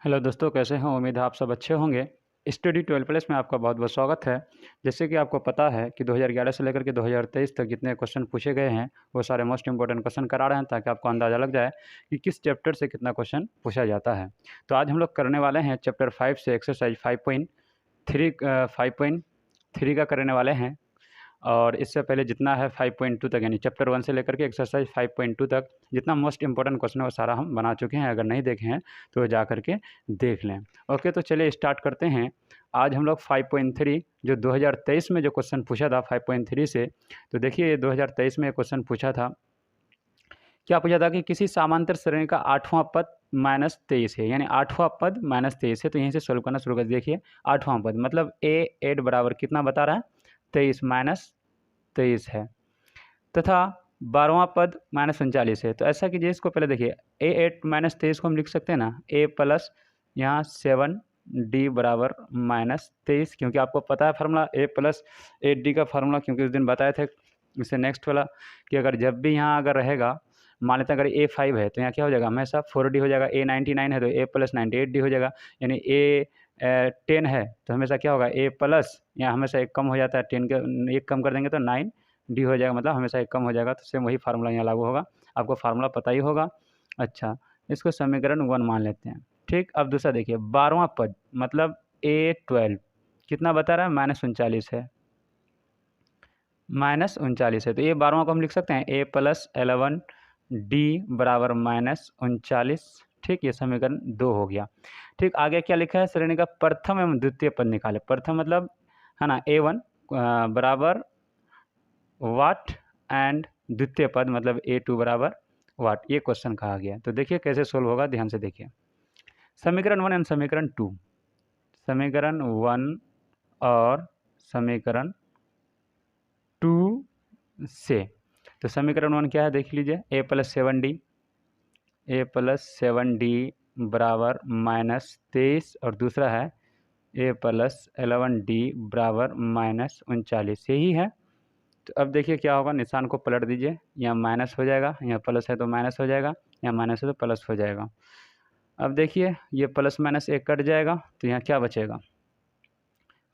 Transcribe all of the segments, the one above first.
Hello दोस्तों, कैसे हैं? उम्मीद है आप सब अच्छे होंगे। स्टडी 12 प्लस में आपका बहुत बहुत स्वागत है। जैसे कि आपको पता है कि 2011 से लेकर के 2023 तक जितने क्वेश्चन पूछे गए हैं वो सारे मोस्ट इंपॉर्टेंट क्वेश्चन करा रहे हैं ताकि आपको अंदाज़ा लग जाए कि किस चैप्टर से कितना क्वेश्चन पूछा जाता है। तो आज हम लोग करने वाले हैं चैप्टर 5 से एक्सरसाइज 5.3 का करने वाले हैं। और इससे पहले जितना है 5.2 तक यानी चैप्टर 1 से लेकर के एक्सरसाइज 5.2 तक जितना मोस्ट इंपॉर्टेंट क्वेश्चन है वो सारा हम बना चुके हैं। अगर नहीं देखे हैं तो जा कर के देख लें। ओके, तो चलिए स्टार्ट करते हैं। आज हम लोग 5.3 जो 2023 में जो क्वेश्चन पूछा था 5.3 से, तो देखिए ये 2023 में क्वेश्चन पूछा था। क्या पूछा था कि किसी समांतर श्रेणी का 8वां पद -23 है, यानी 8वां पद -23 है। तो यहीं से सोल्व करना शुरू कर देखिए। 8वां पद मतलब A8 बराबर कितना बता रहा है? 23 -23 है, तथा 12वां पद -39 है। तो ऐसा कीजिए, इसको पहले देखिए A8 -23 को हम लिख सकते हैं ना, A प्लस यहाँ 7D बराबर -23, क्योंकि आपको पता है फार्मूला A प्लस 8D का फार्मूला, क्योंकि उस दिन बताए थे। इससे नेक्स्ट वाला कि अगर जब भी यहाँ अगर रहेगा, मान लेते हैं अगर A5 है तो यहाँ क्या हो जाएगा, हमेशा 4D हो जाएगा। A99 है तो A प्लस 98D हो जाएगा। यानी A10 है तो हमेशा क्या होगा, A प्लस, यहाँ हमेशा एक कम हो जाता है, 10 के एक कम कर देंगे तो 9D हो जाएगा, मतलब हमेशा एक कम हो जाएगा। तो सेम वही फार्मूला यहाँ लागू होगा। आपको फार्मूला पता ही होगा। अच्छा, इसको समीकरण 1 मान लेते हैं। ठीक, अब दूसरा देखिए, 12वां पद मतलब A12 कितना बता रहा है? -39 है। -39 है तो ये 12वां को हम लिख सकते हैं A प्लस 11D बराबर -39। ठीक, ये समीकरण 2 हो गया। ठीक, आगे क्या लिखा है? श्रेणी का प्रथम एवं द्वितीय पद निकाले। प्रथम मतलब है ना A1 बराबर वाट एंड द्वितीय पद मतलब A2 बराबर वाट। ये क्वेश्चन कहा गया है। तो देखिए कैसे सोल्व होगा, ध्यान से देखिए। समीकरण 1 एंड समीकरण 2, समीकरण 1 और समीकरण 2 से। तो समीकरण 1 क्या है देख लीजिए, A प्लस 7D बराबर -23 और दूसरा है A प्लस 11D बराबर -39, यही है। तो अब देखिए क्या होगा, निशान को पलट दीजिए, यहाँ माइनस हो जाएगा, यहाँ प्लस है तो माइनस हो जाएगा, यहाँ माइनस है तो प्लस हो जाएगा। अब देखिए ये प्लस माइनस एक कट जाएगा तो यहाँ क्या बचेगा,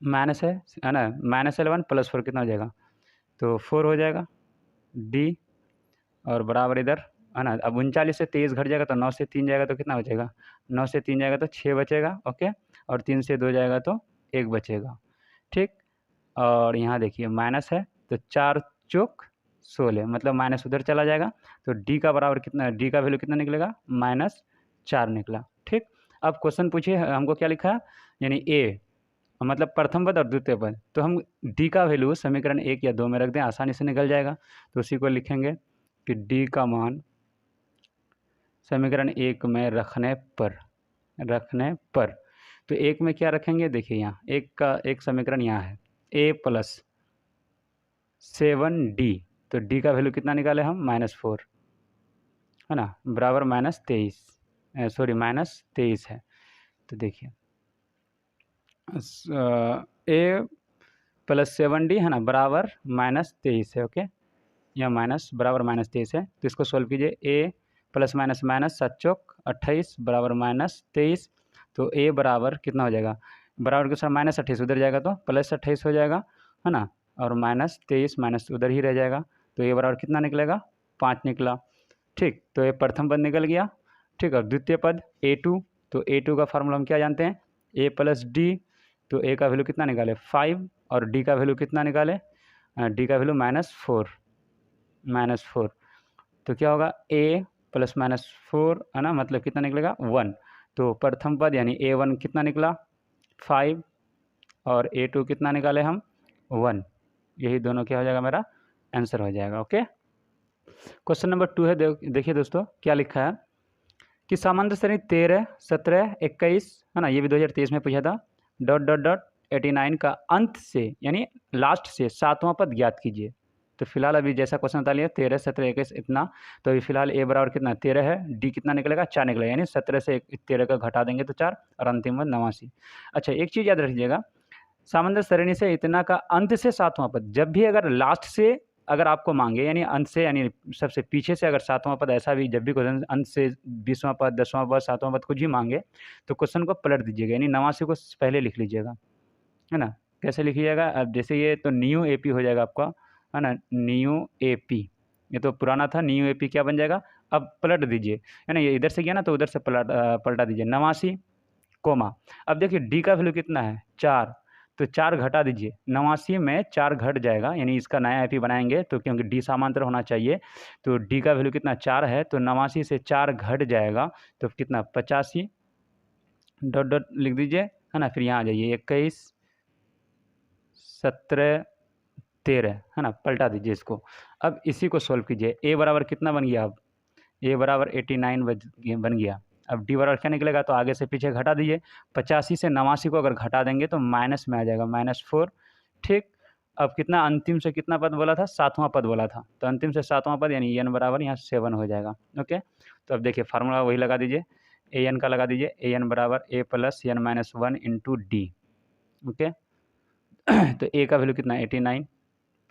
माइनस है ना, -11 + 4 कितना हो जाएगा, तो 4 हो जाएगा D, और बराबर इधर है ना। अब 39 से 23 घट जाएगा तो 9 से 3 जाएगा तो कितना बचेगा, 9 से 3 जाएगा तो 6 बचेगा। ओके, और 3 से 2 जाएगा तो 1 बचेगा। ठीक, और यहाँ देखिए माइनस है तो 4 चौक 16, मतलब माइनस उधर चला जाएगा। तो D का बराबर कितना, D का वैल्यू कितना निकलेगा, -4 निकला। ठीक, अब क्वेश्चन पूछिए हमको क्या लिखा है, यानी A मतलब प्रथम पद और द्वितीय पद। तो हम D का वैल्यू समीकरण 1 या 2 में रख दें, आसानी से निकल जाएगा। तो उसी को लिखेंगे कि D का मान समीकरण 1 में रखने पर तो 1 में क्या रखेंगे, देखिए यहाँ एक समीकरण यहाँ है A प्लस 7D, तो D का वैल्यू कितना निकाले हम, -4 है ना, बराबर -23 है। तो देखिए A प्लस 7D है ना बराबर -23 है। ओके, यह माइनस बराबर -23 है। तो इसको सोल्व कीजिए, A प्लस माइनस माइनस 7 चौक 28 बराबर -23। तो A बराबर कितना हो जाएगा, बराबर के साथ -28 उधर जाएगा तो +28 हो जाएगा है ना, और -23 माइनस उधर ही रह जाएगा। तो A बराबर कितना निकलेगा, 5 निकला। ठीक, तो ये प्रथम पद निकल गया। ठीक, और द्वितीय पद A2, तो A2 का फार्मूला हम क्या जानते हैं, A प्लस D। तो A का वैल्यू कितना निकाले, 5, और D का वैल्यू कितना निकाले, D का वैल्यू -4 तो क्या होगा, A प्लस -4 है ना, मतलब कितना निकलेगा, 1। तो प्रथम पद यानी A1 कितना निकला, 5, और A2 कितना निकाले हम, 1। यही दोनों क्या हो जाएगा, मेरा आंसर हो जाएगा। ओके, क्वेश्चन नंबर 2 है। देखिए दोस्तों क्या लिखा है कि समांतर श्रेणी 13, 17, 21 है ना, ये भी 2023 में पूछा था, ... 89 का अंत से यानी लास्ट से 7वां पद ज्ञात कीजिए। तो फिलहाल अभी जैसा क्वेश्चन बता लिया 13, 17, 21 इतना, तो अभी फिलहाल A बराबर कितना 13 है, D कितना निकलेगा, 4 निकलेगा, यानी 17 से 13 का घटा देंगे तो 4, और अंतिम पद 89। अच्छा, एक चीज़ याद रखिएगा, समांतर श्रेणी से इतना का अंत से 7वां पद, जब भी अगर लास्ट से अगर आपको मांगे यानी अंत से यानी सबसे पीछे से अगर सातवां पद ऐसा भी जब भी क्वेश्चन अंत से 20वां पद 10वां पद 7वां पद कुछ भी मांगे तो क्वेश्चन को पलट दीजिएगा यानी 89 को पहले लिख लीजिएगा, है ना। कैसे लिखिएगा, अब जैसे ये तो न्यू एपी हो जाएगा आपका, है ना, न्यू एपी, ये तो पुराना था, न्यू एपी क्या बन जाएगा, अब पलट दीजिए, है ना, ये इधर से गया ना तो उधर से पलटा दीजिए 89 कोमा। अब देखिए डी का वैल्यू कितना है 4, तो 4 घटा दीजिए, 89 में 4 घट जाएगा यानी इसका नया एपी बनाएंगे तो क्योंकि डी समांतर होना चाहिए तो डी का वैल्यू कितना 4 है, तो 89 से 4 घट जाएगा तो कितना 85 डॉट डॉट लिख दीजिए, है ना, फिर यहाँ आ जाइए 21 17 13, है ना, पलटा दीजिए इसको। अब इसी को सोल्व कीजिए, ए बराबर कितना बन गया, अब ए बराबर 89 बन गया। अब डी बराबर क्या निकलेगा, तो आगे से पीछे घटा दीजिए, 85 से 89 को अगर घटा देंगे तो माइनस में आ जाएगा -4, ठीक। अब कितना अंतिम से कितना पद बोला था, 7वां पद बोला था, तो अंतिम से 7वां पद यानी एन बराबर यहाँ 7 हो जाएगा। ओके, तो अब देखिए फार्मूला वही लगा दीजिए, ए एन का लगा दीजिए, ए एन बराबर A plus N minus 1 into D. Okay, तो ए का वैल्यू कितना 89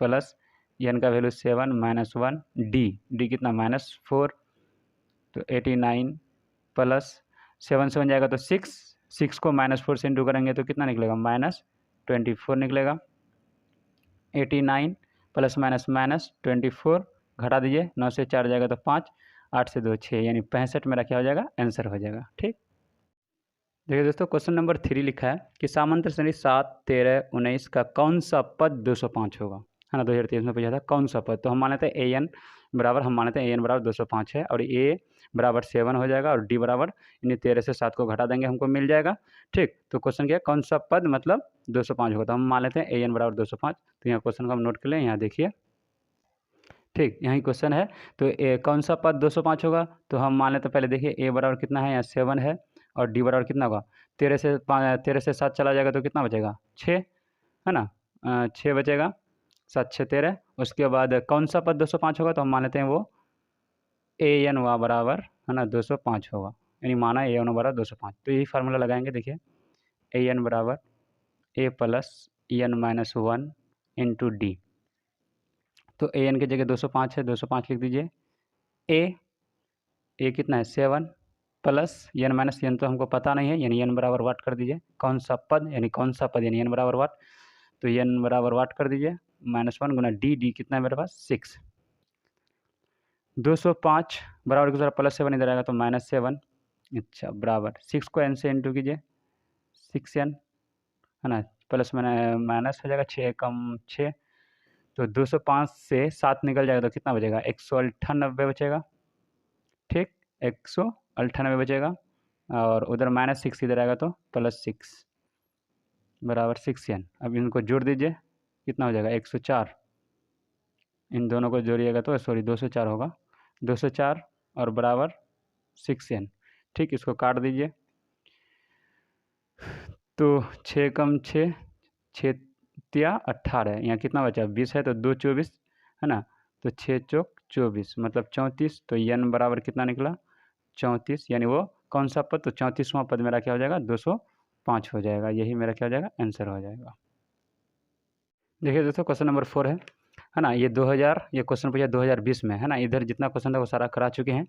प्लस एन का वैल्यू 7 माइनस 1 डी कितना -4, तो 89 प्लस 7 से बन जाएगा तो 6 को -4 से इंटू करेंगे तो कितना निकलेगा -24 निकलेगा। 89 प्लस माइनस 24 घटा दीजिए, 9 से 4 जाएगा तो 5, 8 से 2 6 यानी 65 मेरा क्या हो जाएगा, आंसर हो जाएगा। ठीक, देखिए दोस्तों क्वेश्चन नंबर 3 लिखा है कि समांतर श्रेणी 7 13 19 का कौन सा पद 205 होगा, है ना, 2023 में पूछा था कौन सा पद, तो हम मान लेते हैं ए एन बराबर, हम मान लेते हैं ए एन बराबर 205 है और ए बराबर 7 हो जाएगा और डी बराबर यानी 13 से 7 को घटा देंगे हमको मिल जाएगा। ठीक, तो क्वेश्चन क्या है, कौन सा पद मतलब 205 होगा, तो हम मान लेते हैं ए एन बराबर 205, तो यहाँ क्वेश्चन को हम नोट कर लें, यहाँ देखिए, ठीक, यही क्वेश्चन है। तो कौन सा पद 205 होगा, तो हम मान लेते हैं, पहले देखिए ए बराबर कितना है, यहाँ 7 है और डी बराबर कितना होगा 13 से 7 चला जाएगा तो कितना बचेगा 6, है ना, 6 बचेगा, 7 6 13। उसके बाद कौन सा पद 205 होगा, तो हम मान लेते हैं वो ए एन वा बराबर, है ना, 205 होगा, यानी माना ए एन बराबर 205, तो यही फार्मूला लगाएंगे। देखिए ए एन बराबर A plus N minus 1 into D, तो ए एन की जगह 205 है, 205 लिख दीजिए। ए कितना है 7 प्लस एन माइनस एन तो हमको पता नहीं है यानी एन बराबर वाट कर दीजिए, कौन सा पद यानी कौन सा पद यानी एन बराबर वाट, तो एन बराबर वाट कर दीजिए, -1 गुना डी कितना है मेरे पास 6, 205 बराबर की तरह +7 इधर आएगा तो -7, अच्छा बराबर 6 को एन से इंटू कीजिए, 6 एन, है ना, प्लस माइनस हो जाएगा, 6 कम 6, तो 205 से 7 निकल जाएगा तो कितना बचेगा 198 बचेगा। ठीक, 198 बचेगा और उधर -6 इधर आएगा तो +6 बराबर 6 एन। अब इनको जोड़ दीजिए, कितना हो जाएगा 104, इन दोनों को जोड़िएगा तो सॉरी 204 होगा, 204 और बराबर 6 एन। ठीक, इसको काट दीजिए, तो 6 कम 6 6 तिया 18, यहाँ कितना बचा 20 है तो 2 24, है ना, तो 6 चौक 24 मतलब 34, तो एन बराबर कितना निकला 34, यानी वो कौन सा पद, तो 34वां पद मेरा क्या हो जाएगा 205 हो जाएगा, यही मेरा क्या हो जाएगा आंसर हो जाएगा। देखिए दोस्तों क्वेश्चन नंबर 4 है ना, ये 2000 ये क्वेश्चन पूछा 2020 में, है ना, इधर जितना क्वेश्चन था वो सारा करा चुके हैं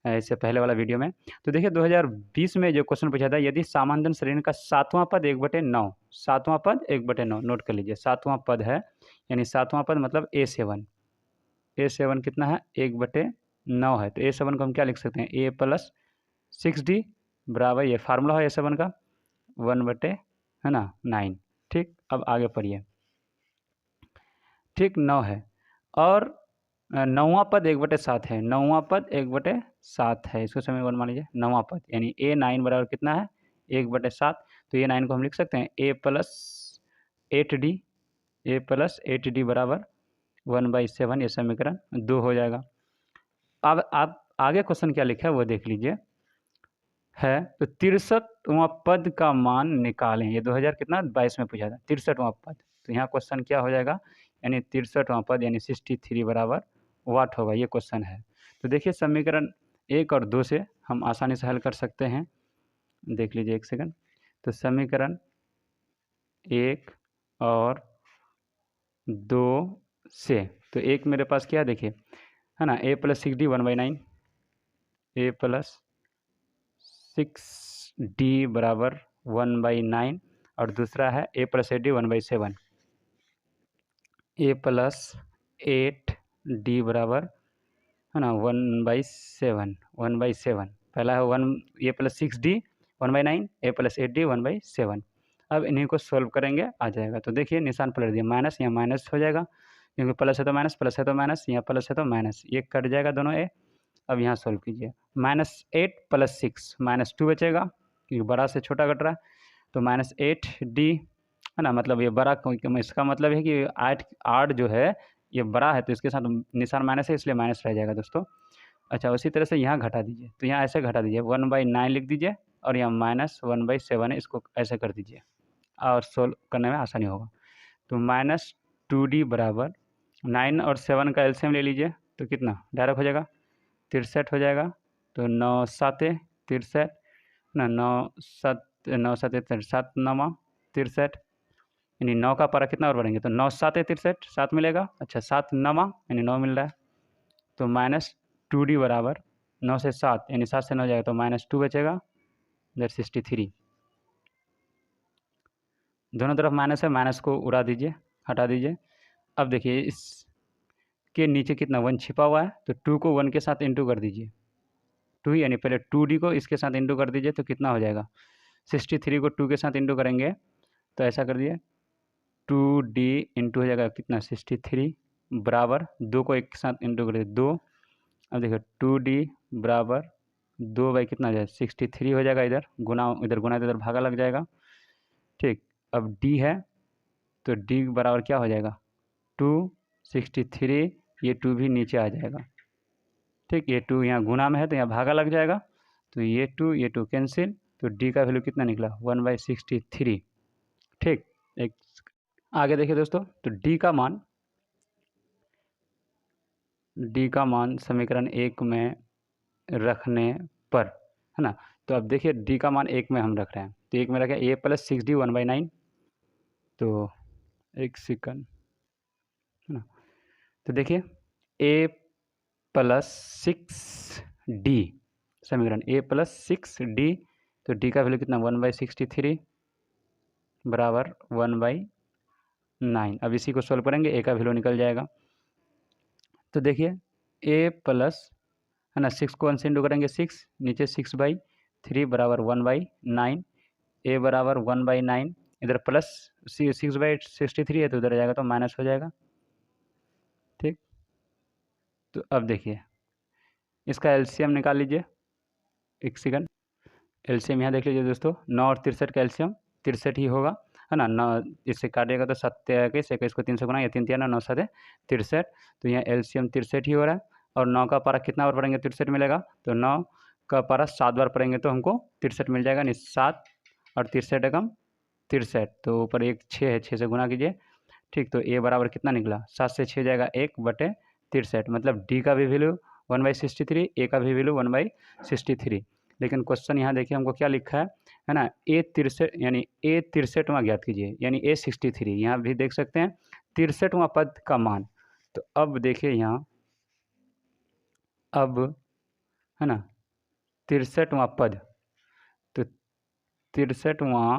इससे पहले वाला वीडियो में। तो देखिए 2020 में जो क्वेश्चन पूछा था, यदि सामान्य श्रेणी का 7वां पद 1/9, 7वां पद 1/9 नोट कर लीजिए, 7वां पद है यानी 7वां पद मतलब A7 कितना है 1/9 है, तो A7 को हम क्या लिख सकते हैं A प्लस 6D बराबर, ये फार्मूला है A7 का 1/, है ना 9। ठीक, अब आगे पढ़िए, ठीक 9 है और 9वां पद 1/7 है, 9वां पद 1/7 है, इसको समय 1 मान लीजिए, 9वां पद यानी A9 बराबर कितना है 1/7, तो A9 को हम लिख सकते हैं A प्लस 8D बराबर 1/7, ये समीकरण 2 हो जाएगा। अब आप आगे क्वेश्चन क्या लिखा है वो देख लीजिए, है तो 63वां पद का मान निकालें, ये 2022 में पूछा था 63वां पद, तो यहाँ क्वेश्चन क्या हो जाएगा यानी 63वां पद यानी 63 बराबर वाट होगा, ये क्वेश्चन है। तो देखिए समीकरण 1 और 2 से हम आसानी से हल कर सकते हैं, देख लीजिए एक सेकंड, तो समीकरण 1 और 2 से, तो एक मेरे पास क्या है देखिए, है ना, a+6d 1/9, a+6d बराबर 1/9, और दूसरा है a+8d 1/7, a+8d बराबर, है ना, 1/7 पहला है a+6d 1/9, a+8d 1/7। अब इन्हीं को सोल्व करेंगे, आ जाएगा। तो देखिए निशान पलट दिया, माइनस यहाँ माइनस हो जाएगा, क्योंकि प्लस है तो माइनस, प्लस है तो माइनस, यहाँ प्लस है तो माइनस, ये कट जाएगा दोनों ए। अब यहाँ सोल्व कीजिए, -8 + 6 -2 बचेगा, क्योंकि बड़ा से छोटा कट रहा है, तो -8d, है ना, मतलब ये बड़ा, इसका मतलब है कि 8 जो है ये बड़ा है, तो इसके साथ निशान माइनस है, इसलिए माइनस रह जाएगा दोस्तों। अच्छा, उसी तरह से यहाँ घटा दीजिए, तो यहाँ ऐसे घटा दीजिए, 1/9 लिख दीजिए, और यहाँ -1/7 है, इसको ऐसे कर दीजिए, और सोल्व करने में आसानी होगा। तो -2d बराबर 9 और 7 का एलसीएम ले लीजिए, तो कितना डायरेक्ट हो जाएगा, 63 हो जाएगा। तो 9 7 63 ना, 9 7 9 7 7 9 63, यानी 9 का पारा कितना और बढ़ेंगे, तो 9 7 63 7 मिलेगा। अच्छा, 7 9 यानी 9 मिल रहा है। तो -2d बराबर 9 से 7, यानी 7 से 9 जाएगा, तो -2 बचेगा, दैट 63। दोनों तरफ माइनस है, माइनस को उड़ा दीजिए, हटा दीजिए। अब देखिए इसके नीचे कितना 1 छिपा हुआ है, तो 2 को 1 के साथ इंटू कर दीजिए, 2 यानी पहले 2d को इसके साथ इंटू कर दीजिए, तो कितना हो जाएगा, 63 को 2 के साथ इंटू करेंगे, तो ऐसा कर दिए, 2d इंटू हो जाएगा कितना 63 बराबर 2 को एक के साथ इंटू कर दिए 2। अब देखो 2d बराबर 2 बाई कितना हो जाएगा 63 हो जाएगा, इधर गुना तो इधर भागा लग जाएगा। ठीक, अब d है, तो d बराबर क्या हो जाएगा 263, ये 2 भी नीचे आ जाएगा। ठीक, ये 2 यहाँ गुना में है, तो यहाँ भागा लग जाएगा, तो ये 2 कैंसिल, तो d का वैल्यू कितना निकला 1/63। ठीक, एक आगे देखिए दोस्तों, तो d का मान समीकरण 1 में रखने पर, है ना, तो अब देखिए d का मान 1 में हम रख रहे हैं, तो 1 में रखें a+6d 1/9, तो एक सेकंड, है ना, तो देखिए a+6d समीकरण a+6d, तो d का वैल्यू कितना 1/63 बराबर 1/9। अब इसी को सोल्व करेंगे, a का वैल्यू निकल जाएगा। तो देखिए a प्लस, है ना, 6 को 1 से इंटू करेंगे 6, नीचे 6/3 बराबर 1/9, a बराबर 1/9, इधर प्लस 6/63 है, तो उधर जाएगा तो माइनस हो जाएगा। ठीक, तो अब देखिए इसका एलसीएम निकाल लीजिए, एक सेकंड, एलसीएम यहाँ देख लीजिए दोस्तों, 9 और 63 का एलसीएम 63 ही होगा, है ना, 9 इससे काटिएगा तो 27 21 को 3 से गुना, या 3 3 9 7 63, तो यहाँ एलसीएम 63 ही हो रहा है। और 9 का पारा कितना बार पढ़ेंगे 63 मिलेगा, तो 9 का पारा 7 बार पढ़ेंगे तो हमको 63 मिल जाएगा, नहीं 7 और 63 एकम 63, तो ऊपर एक 6 है, 6 से गुना कीजिए। ठीक, तो ए बराबर कितना निकला 7 से 6 जाएगा 1/63, मतलब डी का भी वैल्यू 1/63, ए का भी वैल्यू 1/63। लेकिन क्वेश्चन यहाँ देखिए हमको क्या लिखा है ना, ए 63, यानी ए 63वां ज्ञात कीजिए, यानी ए 63, यहाँ भी देख सकते हैं 63वां पद का मान। तो अब देखिए यहाँ, अब, है ना, 63वां पद, तो 63वां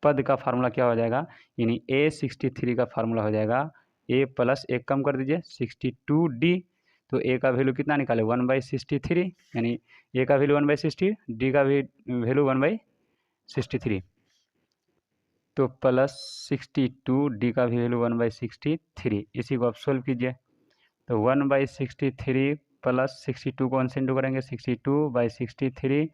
पद का फार्मूला क्या हो जाएगा, यानी ए 63 का फार्मूला हो जाएगा ए प्लस एक कम कर दीजिए 62d, तो ए का वैल्यू कितना निकाले 1/63, यानी ए का वैल्यू 1/60, डी का भी वैल्यू 1/63, तो +62, डी का भी वैल्यू 1/63। इसी को आप सोल्व कीजिए, तो 1/63 प्लस 62 को 1 से इंटू करेंगे 62/63,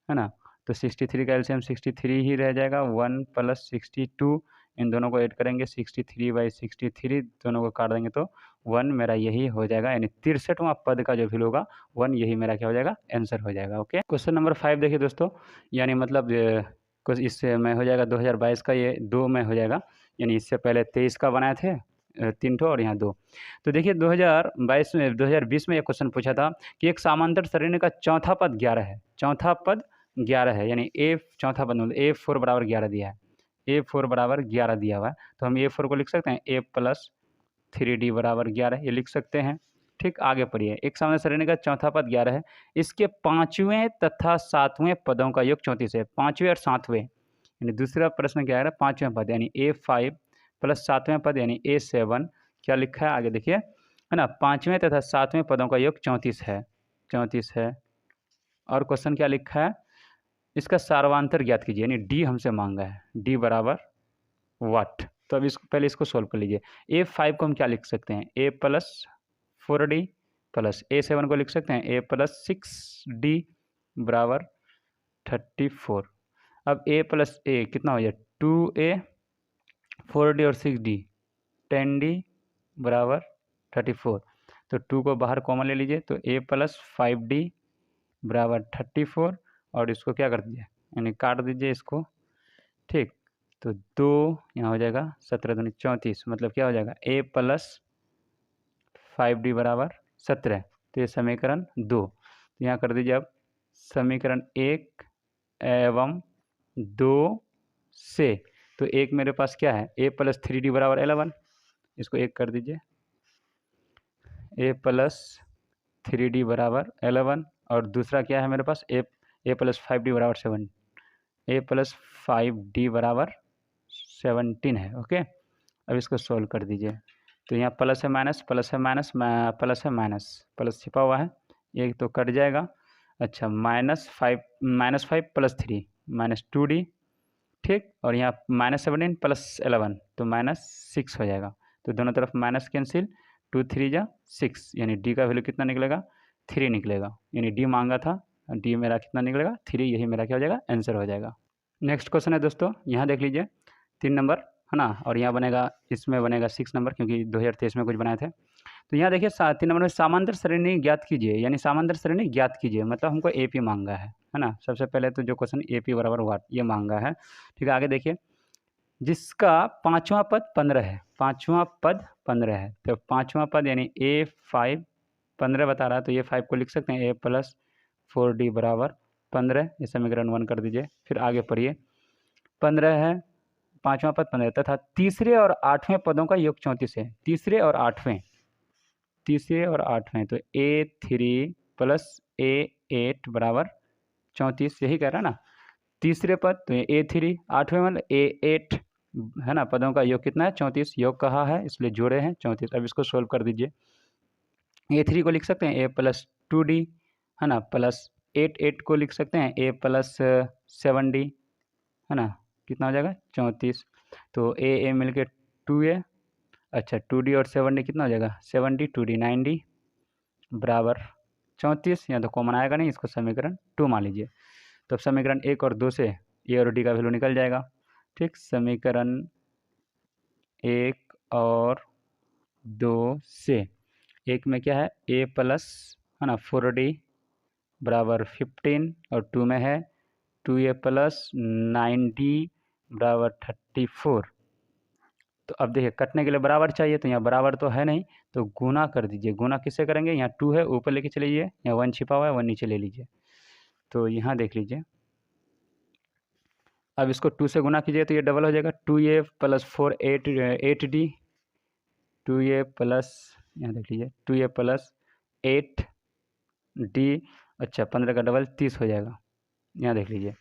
है ना, तो 63 का एलसीएम 63 ही रह जाएगा, 1 + 62, इन दोनों को ऐड करेंगे 63/63, दोनों को काट देंगे तो 1 मेरा यही हो जाएगा, यानी 63वां पद का जो वैल्यू होगा 1 यही मेरा क्या हो जाएगा, आंसर हो जाएगा। ओके, क्वेश्चन नंबर 5 देखिए दोस्तों, यानी मतलब कुछ इससे में हो जाएगा 2022 का, ये 2 में हो जाएगा, यानी इससे पहले 23 का बनाए थे 3 ठो और यहाँ 2। तो देखिए 2020 में एक क्वेश्चन पूछा था कि एक समांतर श्रेणी का चौथा पद 11 है, चौथा पद 11 है, यानी ए चौथा पद मतलब A4 बराबर 11 दिया है, A4 बराबर 11 दिया हुआ है, तो हम A4 को लिख सकते हैं A+, 3D बराबर 11 ये लिख सकते हैं। ठीक, आगे पढ़िए। एक सामान्य श्रेणी का चौथा पद 11 है, इसके पाँचवें तथा सातवें पदों का योग 34 है। पाँचवें और सातवें यानी दूसरा प्रश्न क्या है, पाँचवें पद यानी A5 प्लस सातवें पद यानी A7 क्या लिखा है आगे देखिए, है ना। पाँचवें तथा सातवें पदों का योग 34 है, 34 है। और क्वेश्चन क्या लिखा है, इसका सार्वधातुक ज्ञात कीजिए, यानी डी हमसे मांगा है, डी बराबर वाट। तो अब इसको पहले इसको सोल्व कर लीजिए। A5 को हम क्या लिख सकते हैं, A plus 4D plus A7 को लिख सकते हैं A प्लस 6D बराबर 34। अब A प्लस A कितना हो जाए 2A, 4D और 6D 10D बराबर 34। तो 2 को बाहर कॉमन ले लीजिए, तो A प्लस 5D बराबर 34 और इसको क्या कर दीजिए, यानी काट दीजिए इसको। ठीक, तो 2 यहाँ हो जाएगा 17 दूनी 34, मतलब क्या हो जाएगा A प्लस 5D बराबर 17। तो ये समीकरण 2। तो यहाँ कर दीजिए अब समीकरण 1 एवं 2 से। तो एक मेरे पास क्या है A प्लस 3D बराबर 11, इसको एक कर दीजिए, A प्लस 3D बराबर 11। और दूसरा क्या है मेरे पास A प्लस 5D बराबर 7, A प्लस 5D बराबर 17 है। ओके, अब इसको सोल्व कर दीजिए। तो यहाँ प्लस है माइनस, प्लस है माइनस, प्लस है माइनस, प्लस छिपा हुआ है, एक तो कट जाएगा। अच्छा, -5 प्लस 3 -2D। ठीक, और यहाँ -17 प्लस 11 तो -6 हो जाएगा। तो दोनों तरफ माइनस कैंसिल, 2 3 जा 6, यानी डी का वैल्यू कितना निकलेगा 3 निकलेगा। यानी डी मांगा था, डी मेरा कितना निकलेगा 3, यही मेरा क्या हो जाएगा आंसर हो जाएगा। नेक्स्ट क्वेश्चन है दोस्तों, यहाँ देख लीजिए 3 नंबर, है ना। और यहाँ बनेगा, इसमें बनेगा 6 नंबर, क्योंकि 2023 में कुछ बनाए थे। तो यहाँ देखिए 3 नंबर में समांतर श्रेणी ज्ञात कीजिए, यानी समांतर श्रेणी ज्ञात कीजिए, मतलब हमको AP मांगा है ना। सबसे पहले तो जो क्वेश्चन AP बराबर वाट ये मांगा है। ठीक है, आगे देखिए, जिसका पाँचवां पद 15 है, पाँचवां पद 15 है, तो पाँचवां पद यानी A5 15 बता रहा है, तो ये 5 को लिख सकते हैं A प्लस 4D बराबर 15, ये समीकरण 1 कर दीजिए। फिर आगे पढ़िए, 15 है, पाँचवां पद 15 तथा तीसरे और आठवें पदों का योग 34 है। तीसरे और आठवें तो A3 प्लस A8 बराबर 34, यही कह रहा है ना। तीसरे पद तो A3, आठवें मतलब A8, है ना। पदों का योग कितना है 34, योग कहा है इसलिए जोड़े हैं 34। अब इसको सोल्व कर दीजिए। A3 को लिख सकते हैं A प्लस 2D, है ना, प्लस 8 को लिख सकते हैं A प्लस 7D, है ना। कितना हो जाएगा 34। तो A मिल के 2A, अच्छा 2D और 7D कितना हो जाएगा 7D 2D 9D बराबर 34। यहाँ तो कॉमन आएगा नहीं, इसको समीकरण 2 मान लीजिए। तो समीकरण 1 और 2 से A और D का वैल्यू निकल जाएगा। ठीक, समीकरण 1 और 2 से, एक में क्या है A प्लस, है ना 4D बराबर 15, और 2 में है 2A प्लस 9D बराबर 34। तो अब देखिए कटने के लिए बराबर चाहिए, तो यहाँ बराबर तो है नहीं, तो गुना कर दीजिए। गुना किससे करेंगे, यहाँ 2 है ऊपर लेके चले जाइए, यहाँ 1 छिपा हुआ है 1 नीचे ले लीजिए। तो यहाँ देख लीजिए, अब इसको 2 से गुना कीजिए तो ये डबल हो जाएगा, 2A plus 4 8D, 2A plus, यहाँ देख लीजिए 2A प्लस 8D, अच्छा 15 का डबल 30 हो जाएगा। यहाँ देख लीजिए,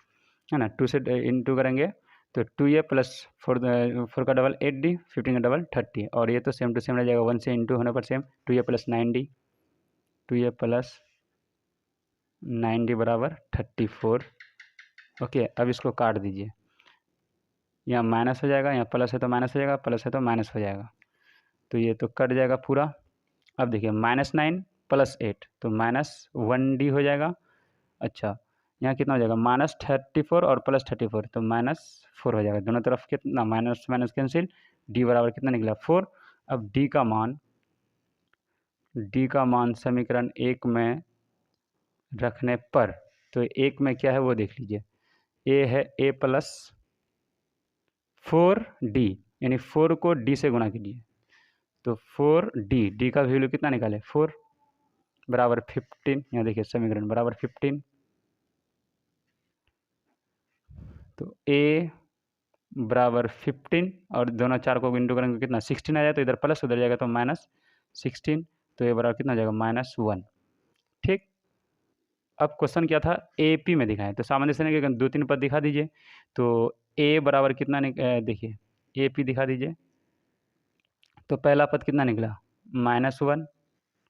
है ना, 2 से इंटू करेंगे तो 2A प्लस 4 का डबल 8D, 15 का डबल 30, और ये तो सेम टू सेम रह जाएगा, 1 से इंटू होने पर same, 2A plus 9D, 2A plus 9D बराबर 34। ओके, अब इसको काट दीजिए, यहाँ माइनस हो जाएगा, यहाँ प्लस है तो माइनस हो जाएगा, प्लस है तो माइनस हो जाएगा, तो ये तो कट जाएगा पूरा। अब देखिए -9 प्लस 8 तो -1D हो जाएगा। अच्छा, यहाँ कितना हो जाएगा -34 और प्लस 34 तो -4 हो जाएगा। दोनों तरफ कितना माइनस माइनस कैंसिल, D बराबर कितना निकला 4। अब D का मान समीकरण 1 में रखने पर, तो 1 में क्या है वो देख लीजिए, A है A प्लस 4D, यानी 4 को D से गुना कीजिए, तो 4D का वैल्यू कितना निकाले 4 बराबर 15। यहाँ देखिए समीकरण बराबर 15, तो A बराबर 15 और दोनों 4 को इंटू करेंगे कितना 16 आ जाए, तो इधर प्लस उधर जाएगा तो -16, तो ये बराबर कितना हो जाएगा -1। ठीक, अब क्वेश्चन क्या था, AP में दिखाएं, तो सामान्य श्रेणी के 2-3 पद दिखा दीजिए। तो A बराबर कितना देखिए AP दिखा दीजिए, तो पहला पद कितना निकला -1।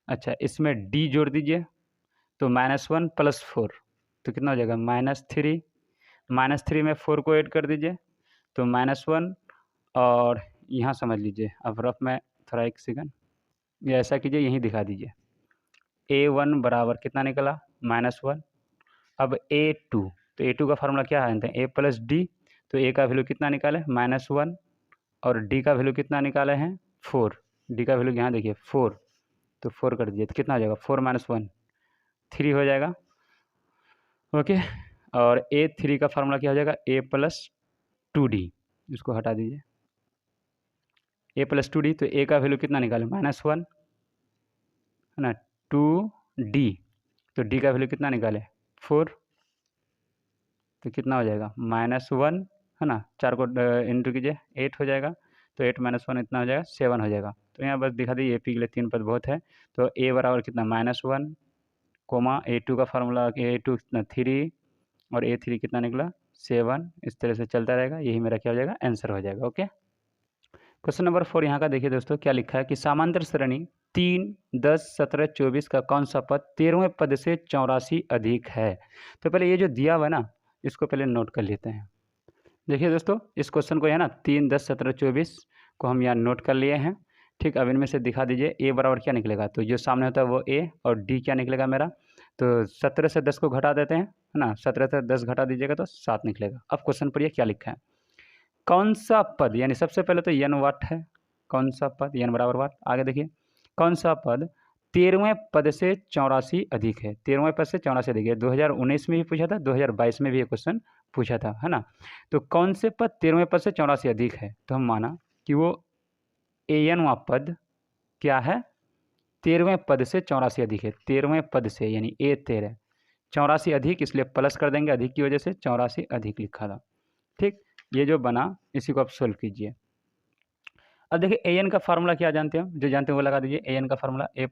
अच्छा, इसमें D जोड़ दीजिए, तो -1 + 4 तो कितना हो जाएगा -3। -3 में 4 को ऐड कर दीजिए तो -1, और यहाँ समझ लीजिए, अब रफ में थोड़ा एक सेकंड, ये ऐसा कीजिए, यहीं दिखा दीजिए। A1 बराबर कितना निकला -1। अब A2, तो A2 का फार्मूला क्या है, A + D, तो A का वैल्यू कितना निकाले -1, और D का वैल्यू कितना निकाले हैं 4। D का वैल्यू यहाँ देखिए 4, तो 4 कर दीजिए तो कितना हो जाएगा 4 - 1 3 हो जाएगा। ओके, और A3 का फार्मूला क्या हो जाएगा A + 2D, इसको हटा दीजिए, A + 2D, तो A का वैल्यू कितना निकाले -1 है ना, 2D, तो D का वैल्यू कितना निकाले 4, तो कितना हो जाएगा -1 है ना, 4 को इंटू कीजिए 8 हो जाएगा, तो 8 - 1 इतना हो जाएगा 7 हो जाएगा। तो यहाँ बस दिखा दीजिए AP के लिए 3 पद बहुत है, तो A बराबर कितना -1, A2 का फार्मूला A2 कितना 3, और A3 कितना निकला 7। इस तरह से चलता रहेगा, यही मेरा क्या हो जाएगा आंसर हो जाएगा। ओके, क्वेश्चन नंबर 4 यहाँ का देखिए दोस्तों, क्या लिखा है कि समांतर श्रेणी 3, 10, 17, 24 का कौन सा पद 13वें पद से 84 अधिक है। तो पहले ये जो दिया हुआ है ना, इसको पहले नोट कर लेते हैं। देखिए दोस्तों, इस क्वेश्चन को है ना 3, 10, 17, 24 को हम यहाँ नोट कर लिए हैं। ठीक, अब इनमें से दिखा दीजिए A बराबर क्या निकलेगा, तो जो सामने होता है वो A, और D क्या निकलेगा मेरा, तो 17 से 10 को घटा देते हैं है ना, 17 से 10 घटा दीजिएगा तो 7 निकलेगा। अब क्वेश्चन पढ़िए क्या लिखा है, कौन सा पद, यानी सबसे पहले तो n वाट है, कौन सा पद n बराबर वाट, आगे देखिए कौन सा पद 13वें पद से 84 अधिक है। 13वें पद से 84 अधिक है, 2019 में भी पूछा था, 2022 में भी ये क्वेश्चन पूछा था है ना। तो कौन से पद 13वें पद से 84 अधिक है, तो हम माना कि वो AN पद क्या है 13वें पद से 84 अधिक है। 13वें पद से यानी A13 84 अधिक, इसलिए प्लस कर देंगे, अधिक की वजह से 84 अधिक लिखा था। ठीक, ये जो बना इसी को आप सोल्व कीजिए। अब देखिए AN का फार्मूला क्या जानते हैं, जो जानते हैं वो लगा दीजिए। AN का फार्मूला A +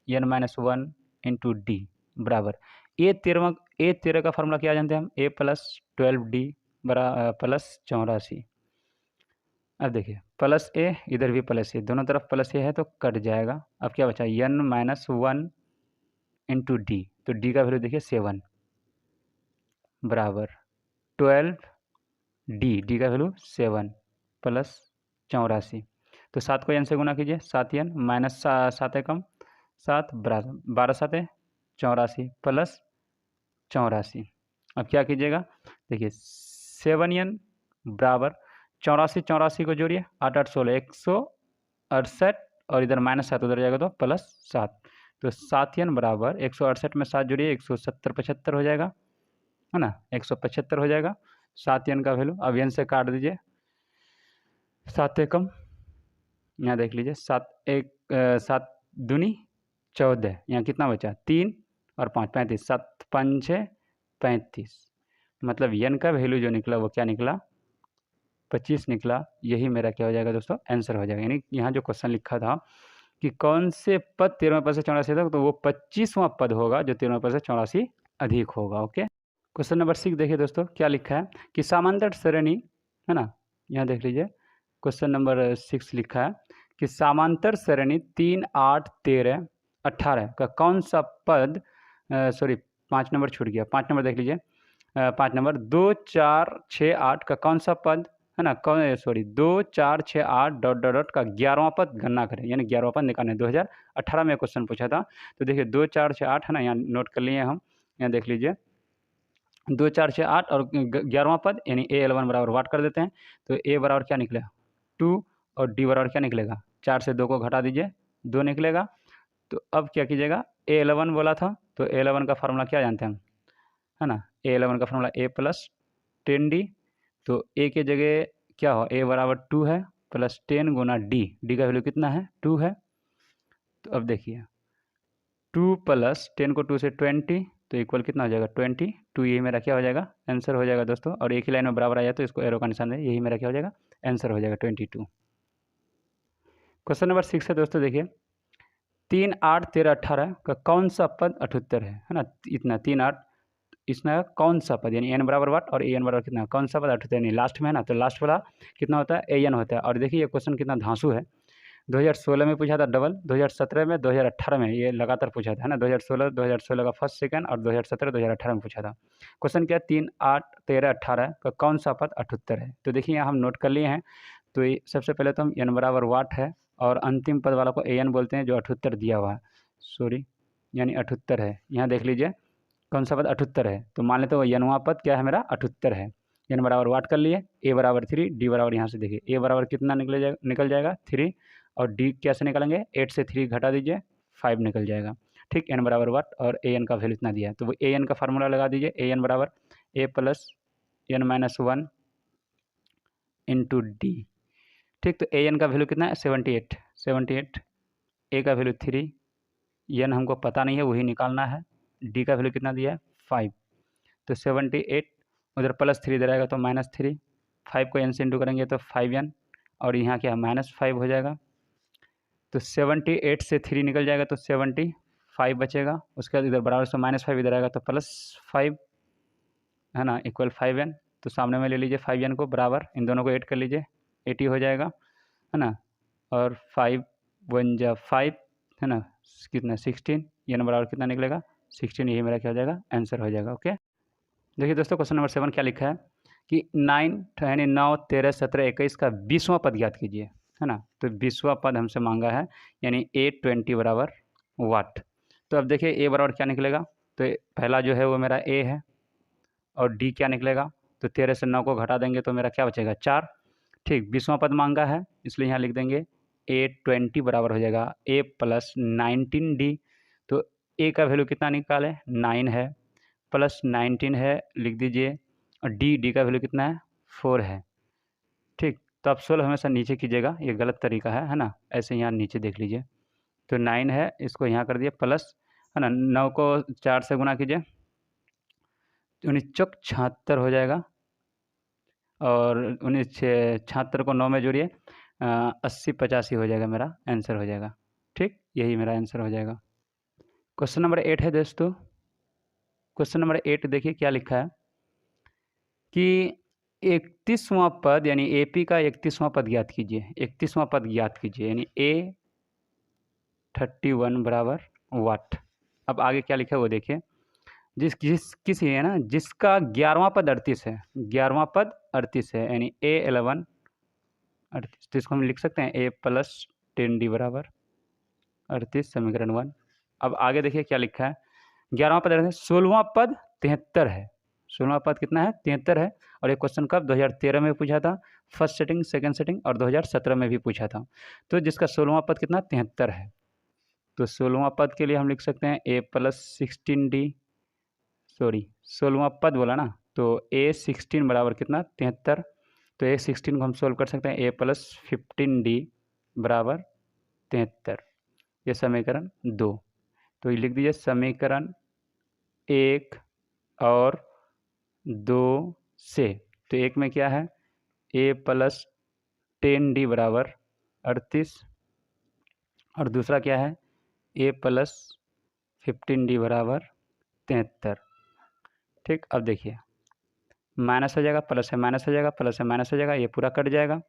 n - 1 × D बराबर A13 का फार्मूला क्या जानते हैं हम, A + 12D + 84। अब देखिए +A, इधर भी +A, दोनों तरफ +A है तो कट जाएगा। अब क्या बचा n - 1 × D, तो D का वैल्यू देखिए 7 बराबर 12D का वैल्यू 7 + 84, तो 7 को n से गुना कीजिए, 7n -7 एकम 7 12 7 84 + 84। अब क्या कीजिएगा, देखिए 7n बराबर 84 को जोड़िए, 8 8 16 168, और इधर -7 उधर जाएगा तो +7, तो 7n बराबर 168 में 7 जोड़िए 170 75 हो जाएगा है ना, 175 हो जाएगा 7n का वैल्यू। अब n से काट दीजिए, 7 एकम, यहाँ देख लीजिए 7 दूनी 14, यहाँ कितना बचा 3 और 5 35, 7 5 6 35, मतलब n का वैल्यू जो निकला वो क्या निकला 25 निकला। यही मेरा क्या हो जाएगा दोस्तों आंसर हो जाएगा। यानी यहाँ जो क्वेश्चन लिखा था कि कौन से पद 13वें पद से 84 तक, तो वो 25वां पद होगा जो 13वें पद से 84 अधिक होगा। ओके, क्वेश्चन नंबर 6 देखिए दोस्तों, क्या लिखा है कि समांतर श्रेणी है ना, यहाँ देख लीजिए क्वेश्चन नंबर 6 लिखा है कि समांतर श्रेणी 3, 8, 13, 18 का कौन सा पद, सॉरी 5 नंबर छूट गया, 5 नंबर देख लीजिए, 5 नंबर 2, 4, 6, 8 का कौन सा पद है ना, कौन सॉरी 2, 4, 6, 8 डॉट डॉट डॉट का 11वां पद गणना करें, यानी 11वां पद निकालना है। 2018 में क्वेश्चन पूछा था, तो देखिए 2, 4, 6, 8 है ना, यहाँ नोट कर लिए हम, यहाँ देख लीजिए 2, 4, 6, 8 और 11वां पद यानी A11 बराबर वाट कर देते हैं, तो A बराबर क्या निकलेगा 2, और D बराबर क्या निकलेगा 4 से 2 को घटा दीजिए 2 निकलेगा। तो अब क्या कीजिएगा, A11 बोला था तो A11 का फार्मूला क्या जानते हैं हम है ना, A11 का फार्मूला A + 10D, तो A के जगह क्या हो A बराबर 2 है + 10 गुना D का वैल्यू कितना है 2 है। तो अब देखिए 2 + 10 को 2 से 20 तो इक्वल कितना हो जाएगा 22, यही मेरा क्या हो जाएगा आंसर हो जाएगा दोस्तों। और एक ही लाइन में बराबर आ जाए तो इसको एरो का निशान है, यही मेरा क्या हो जाएगा आंसर हो जाएगा 22। क्वेश्चन नंबर 6 है दोस्तों, देखिए 3, 8, 13, 18 का कौन सा पद 78 है ना। इतना 3, 8 इसमें कौन सा पद यानी n बराबर वाट और an बराबर कितना, कौन सा पद 78 यानी लास्ट में है ना, तो लास्ट वाला कितना होता है an होता है। और देखिए ये क्वेश्चन कितना धांसू है, 2016 में पूछा था डबल, 2017 में, 2018 में, ये लगातार पूछा था है ना। 2016 का फर्स्ट सेकंड और 2017 2018 में पूछा था। क्वेश्चन क्या है 3, 8, 13, 18 का कौन सा पद 78 है। तो देखिए यहाँ हम नोट कर लिए हैं। तो ये सबसे पहले तो हम n बराबर वाट है और अंतिम पद वाला को an बोलते हैं जो 78 दिया हुआ है, सॉरी यानी 78 है। यहाँ देख लीजिए कौन सा पद 78 है, तो मान लेते हो n वां पद क्या है मेरा 78 है। n बराबर वाट कर लिए, a बराबर 3, d बराबर यहाँ से देखिए a बराबर कितना निकल जाएगा 3, और d कैसे निकालेंगे 8 से 3 घटा दीजिए 5 निकल जाएगा। ठीक, n बराबर वाट और an का वैल्यू इतना दिया है, तो वो an का फार्मूला लगा दीजिए, an बराबर a plus n-1 into D. ठीक, तो an का वैल्यू कितना है 78, a का वैल्यू 3, n हमको पता नहीं है वही निकालना है, d का वैल्यू कितना दिया है 5, तो 78 उधर प्लस 3 इधर आएगा तो -3, 5 को n से इंटू करेंगे तो 5n, और यहाँ क्या -5 हो जाएगा। तो 78 से 3 निकल जाएगा तो 75 बचेगा। उसके बाद इधर बराबर से -5 इधर आएगा तो +5 है ना, इक्वल 5n। तो सामने में ले लीजिए 5n को बराबर, इन दोनों को ऐड कर लीजिए 80 हो जाएगा है ना, और 5 1 जा 5 है ना, कितना 16, n बराबर कितना निकलेगा 16, यही मेरा क्या हो जाएगा आंसर हो जाएगा। ओके, देखिए दोस्तों क्वेश्चन नंबर 7 क्या लिखा है कि 9 यानी 9, 13, 17, 21 का 20वां पद ज्ञात कीजिए है ना। तो 20वां पद हमसे मांगा है यानी A20 बराबर वाट। तो अब देखिए A बराबर क्या निकलेगा, तो पहला जो है वो मेरा A है, और D क्या निकलेगा, तो 13 से 9 को घटा देंगे तो मेरा क्या बचेगा 4। ठीक, 20वां पद मांगा है इसलिए यहाँ लिख देंगे A20 बराबर हो जाएगा A प्लस 19D। तो A का वैल्यू कितना निकाले 9 है, प्लस 19 है लिख दीजिए, और डी का वैल्यू कितना है 4 है। ठीक, तो आप 16 हमेशा नीचे कीजिएगा, ये गलत तरीका है ना, ऐसे यहाँ नीचे देख लीजिए। तो 9 है, इसको यहाँ कर दिए प्लस है ना, 9 को 4 से गुना कीजिए, 19 चौक 76 हो जाएगा, और 19 76 को 9 में जोड़िए 80 85 हो जाएगा, मेरा आंसर हो जाएगा। ठीक, यही मेरा आंसर हो जाएगा। क्वेश्चन नंबर 8 है दोस्तों, क्वेश्चन नंबर 8 देखिए क्या लिखा है कि 31वां पद यानी AP का 31वां पद ज्ञात कीजिए, 31वां पद ज्ञात कीजिए यानी A31 बराबर वाट। अब आगे क्या लिखा है वो देखिए, किसी है ना जिसका 11वां पद 38 है, 11वां पद 38 है यानी A11 38, तो इसको हम लिख सकते हैं A प्लस 10D बराबर 38, समीकरण 1। अब आगे देखिए क्या लिखा है, 11वां पद 16वां पद 73 है, 16वां पद कितना है 73 है, और ये क्वेश्चन कब 2013 में पूछा था, फर्स्ट सेटिंग, सेकंड सेटिंग, और 2017 में भी पूछा था। तो जिसका 16वां पद कितना 73 है, तो 16वां पद के लिए हम लिख सकते हैं A प्लस 16D, सॉरी 16वां पद बोला ना, तो A16 बराबर कितना 73, तो A16 को हम सोल्व कर सकते हैं A प्लस 15D बराबर 73, ये समीकरण 2। तो ये लिख दीजिए समीकरण 1 और 2 से, तो एक में क्या है A प्लस 10D बराबर 38, और दूसरा क्या है A प्लस 15D बराबर 73। ठीक, अब देखिए माइनस हो जाएगा, प्लस है माइनस हो जाएगा, प्लस है माइनस हो जाएगा, ये पूरा कट जाएगा।